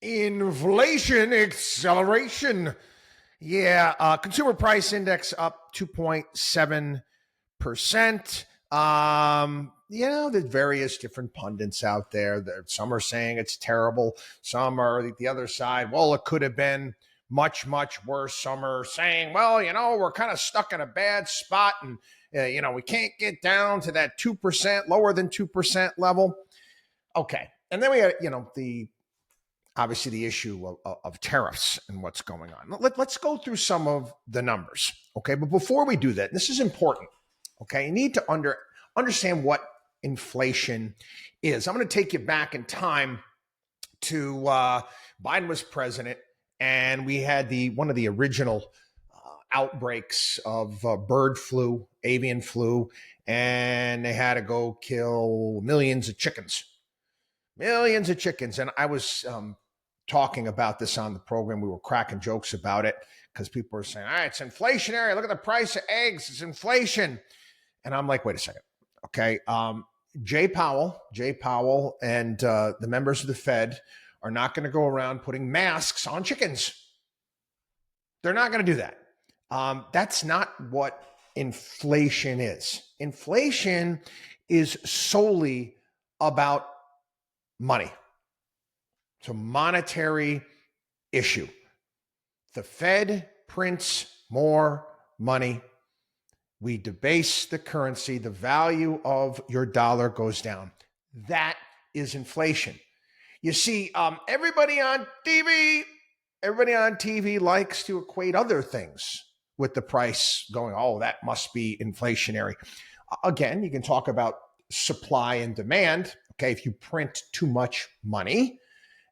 Inflation acceleration. Yeah, consumer price index up 2.7%. There's various different pundits out there. Some are saying it's terrible. Some are the other side. Well, it could have been much, much worse. Some are saying, well, we're kind of stuck in a bad spot and, we can't get down to that 2%, lower than 2% level. Okay. And then we had, obviously the issue of tariffs and what's going on. Let's go through some of the numbers, okay? But before we do that, this is important, okay? You need to understand what inflation is. I'm going to take you back in time to Biden was president, and we had one of the original outbreaks of bird flu, avian flu, and they had to go kill millions of chickens. And I was talking about this on the program. We were cracking jokes about it because people were saying, it's inflationary. Look at the price of eggs. It's inflation. And I'm like, wait a second. Okay. Jay Powell and the members of the Fed are not going to go around putting masks on chickens. They're not going to do that. That's not what inflation is. Inflation is solely about money. It's a monetary issue. The Fed prints more money. We debase the currency. The value of your dollar goes down. That is inflation. You see, everybody on TV likes to equate other things with the price going, that must be inflationary. Again, you can talk about supply and demand. Okay, if you print too much money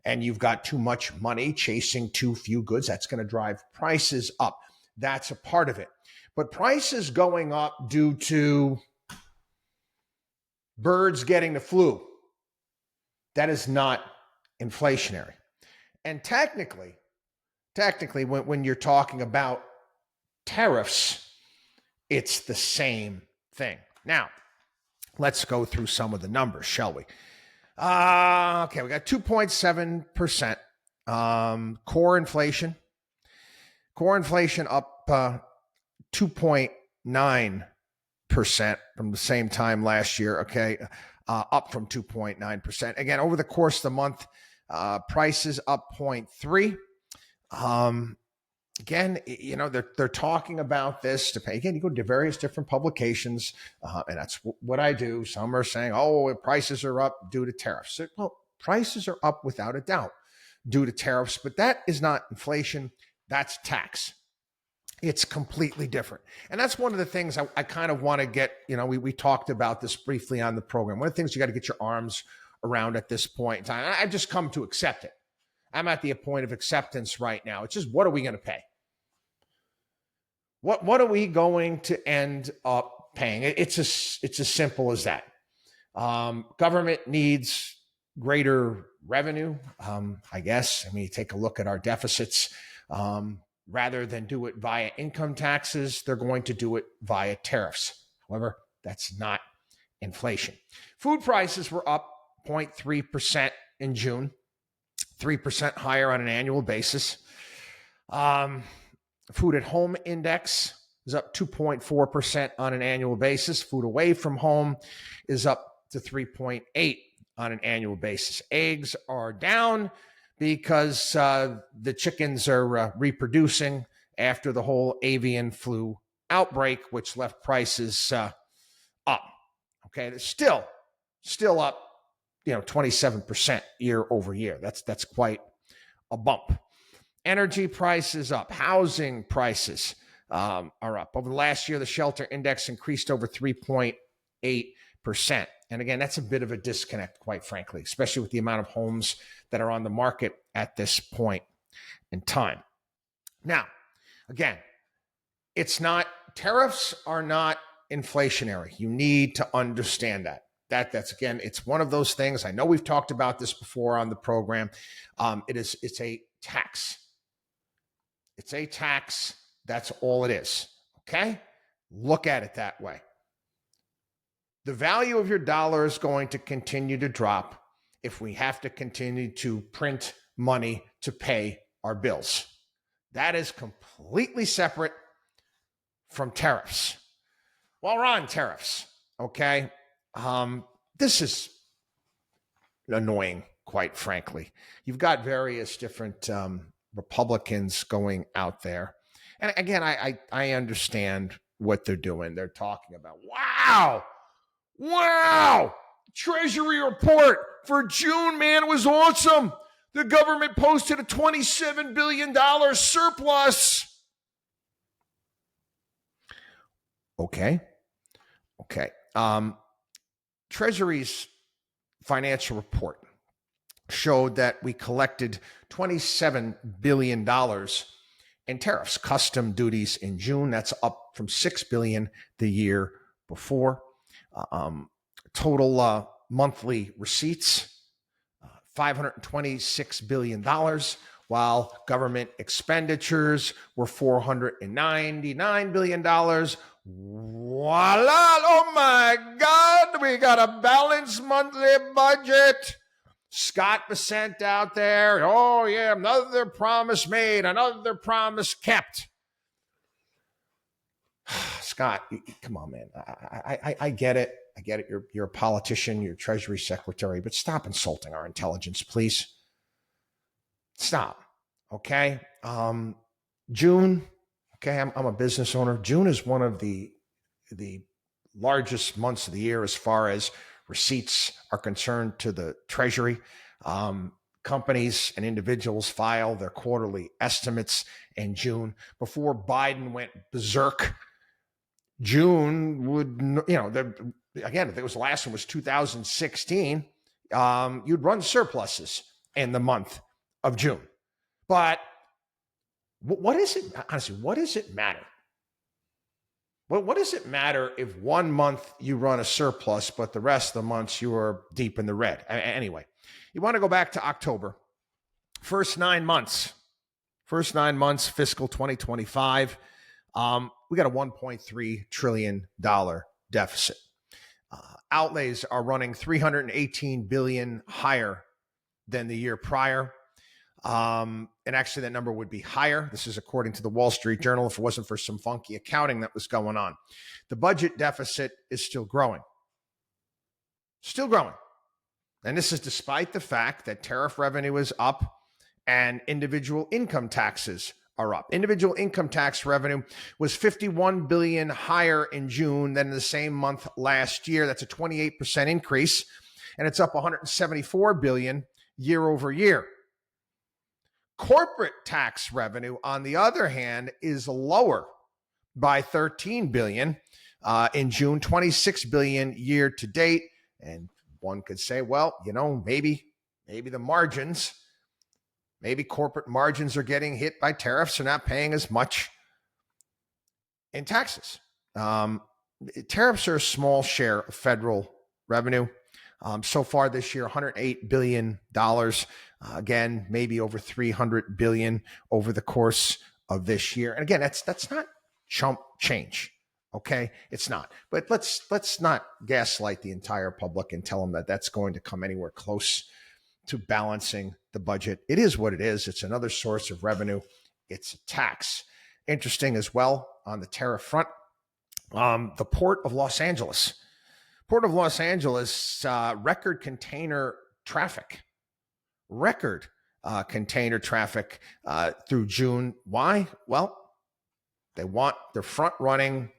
and you've got too much money chasing too few goods, that's going to drive prices up. That's a part of it. But prices going up due to birds getting the flu, that is not inflationary. And technically, when you're talking about tariffs, it's the same thing. Now, let's go through some of the numbers, shall we? Okay, we got 2.7% core inflation. Core inflation up 2.9% from the same time last year. Okay, up from 2.9%. Again, over the course of the month, prices up 0.3%. Again, they're talking about this to pay. Again, you go to various different publications, and that's what I do. Some are saying, prices are up due to tariffs. Well, prices are up without a doubt due to tariffs, but that is not inflation. That's tax. It's completely different. And that's one of the things I kind of want to get, we talked about this briefly on the program. One of the things you got to get your arms around at this point in time. I've just come to accept it. I'm at the point of acceptance right now. It's just, what are we going to pay? What are we going to end up paying? It's as simple as that. Government needs greater revenue, I guess. I mean, you take a look at our deficits. Rather than do it via income taxes, they're going to do it via tariffs. However, that's not inflation. Food prices were up 0.3% in June, 3% higher on an annual basis. Food at home index is up 2.4% on an annual basis. Food away from home is up to 3.8 on an annual basis. Eggs are down because the chickens are reproducing after the whole avian flu outbreak, which left prices up. Okay, they're still up, 27% year over year. That's quite a bump. Energy prices up. Housing prices are up. Over the last year, the shelter index increased over 3.8%. And again, that's a bit of a disconnect, quite frankly, especially with the amount of homes that are on the market at this point in time. Now, again, tariffs are not inflationary. You need to understand that. That's again, it's one of those things. I know we've talked about this before on the program. It's a tax. It's a tax. That's all it is. Okay? Look at it that way. The value of your dollar is going to continue to drop if we have to continue to print money to pay our bills. That is completely separate from tariffs. Well, we're on tariffs, okay? This is annoying, quite frankly. You've got various different Republicans going out there. And again, I understand what they're doing. They're talking about, wow, Treasury report for June, man, it was awesome. The government posted a $27 billion surplus. Okay. Treasury's financial report showed that we collected $27 billion in tariffs, custom duties in June. That's up from $6 billion the year before. Total monthly receipts, $526 billion, while government expenditures were $499 billion. Voila! Oh my God, we got a balanced monthly budget. Scott Bessent out there. Oh yeah, another promise made, another promise kept. Scott, come on, man. I get it. I get it. You're a politician. You're Treasury Secretary, but stop insulting our intelligence, please. Stop. Okay. June. Okay. I'm a business owner. June is one of the largest months of the year as far as receipts are concerned to the Treasury. Companies and individuals file their quarterly estimates in June. Before Biden went berserk, June would, again, if it was the last one was 2016, you'd run surpluses in the month of June. But what is it, honestly, what does it matter? Well, what does it matter if 1 month you run a surplus, but the rest of the months you are deep in the red? Anyway, you want to go back to October. First 9 months, fiscal 2025, we got a $1.3 trillion deficit. Outlays are running $318 billion higher than the year prior. And actually that number would be higher. This is according to the Wall Street Journal if it wasn't for some funky accounting that was going on. The budget deficit is still growing. And this is despite the fact that tariff revenue is up and individual income taxes are up. Individual income tax revenue was $51 billion higher in June than the same month last year. That's a 28% increase, and it's up $174 billion year over year. Corporate tax revenue, on the other hand, is lower by $13 billion in June, $26 billion year to date. And one could say, well, maybe the margins, maybe corporate margins are getting hit by tariffs. They're not paying as much in taxes. Tariffs are a small share of federal revenue. So far this year, $108 billion. Again, maybe over $300 billion over the course of this year. And again, that's not chump change. Okay, it's not. But let's not gaslight the entire public and tell them that that's going to come anywhere close to balancing the budget. It is what it is. It's another source of revenue. It's a tax. Interesting as well on the tariff front. The Port of Los Angeles. Record container traffic. Through June. Why? Well, they're front running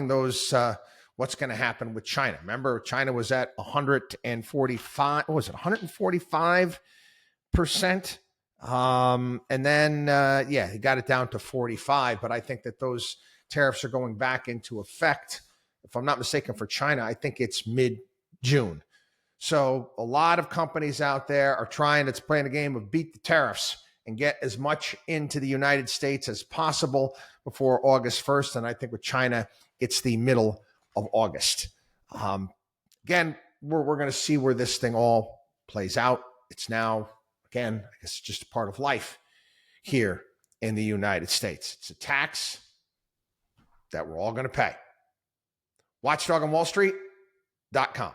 those, what's going to happen with China. Remember, China was at 145, what was it, 145%? And then, he got it down to 45, but I think that those tariffs are going back into effect. If I'm not mistaken, for China, I think it's mid-June. So a lot of companies out there are playing a game of beat the tariffs and get as much into the United States as possible before August 1st. And I think with China, it's the middle of August. Again, we're going to see where this thing all plays out. It's now, again, I guess just a part of life here in the United States. It's a tax that we're all going to pay. WatchDog on WallStreet.com.